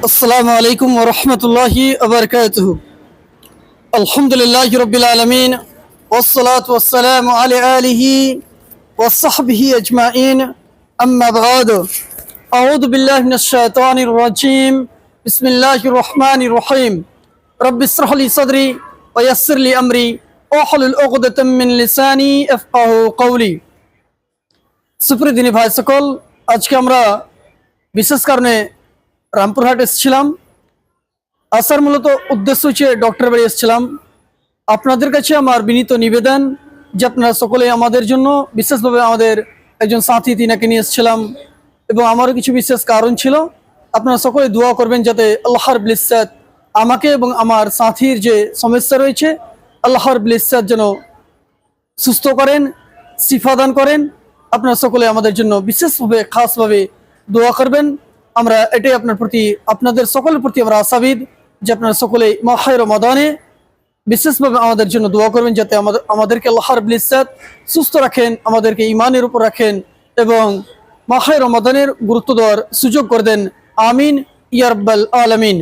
আসসালামু আলাইকুম ওয়া রাহমাতুল্লাহি ওয়া বারাকাতুহু। আলহামদুলিল্লাহি রাব্বিল আলামিন ওয়াসসালাতু ওয়াসসালামু আলা আলিহি ওয়া সাহবিহি আজমাইন। আম্মা বা'দু। আউযু বিল্লাহি মিনাশ শাইতানির রাজীম। বিসমিল্লাহির রহমানির রহিম। রব্বি ইশরাহ লি সাদরি ওয়া ইয়াসসির লি আমরি ওয়াহলুল উকদাতাম মিন লিসানি ইয়াফকাহু কওলি। সুপ্রিয় দিনী ভাই সকল, আজকে আমরা বিশেষ কারণে রামপুরহাট এসেছিলাম। আসার মূলত উদ্দেশ্য হচ্ছে ডক্টর বাড়ি এসেছিলাম। আপনাদের কাছে আমার বিনীত নিবেদন যে আপনারা সকলে আমাদের জন্য, বিশেষভাবে আমাদের একজন সাথী তিনাকে নিয়ে এসেছিলাম এবং আমারও কিছু বিশেষ কারণ ছিল। আপনারা সকলে দোয়া করবেন যাতে আল্লাহ রাব্বুল ইজ্জত আমাকে এবং আমার সাথীর যে সমস্যা রয়েছে আল্লাহ রাব্বুল ইজ্জত যেন সুস্থ করেন, শিফা দান করেন। আপনারা সকলে আমাদের জন্য বিশেষভাবে খাসভাবে দোয়া করবেন। আমরা এটাই আপনাদের সকলের প্রতি আমরা আশাবাদী যে আপনারা সকলে মাহে রমাদানে বিশেষভাবে আমাদের জন্য দোয়া করবেন যাতে আমাদেরকে আল্লাহ রাব্বুল ইজ্জত সুস্থ রাখেন, আমাদেরকে ঈমানের উপর রাখেন এবং মাহে রমাদানের গুরুত্ব দেওয়ার সুযোগ করে দেন। আমিন ইয়া রাব্বাল আলামিন।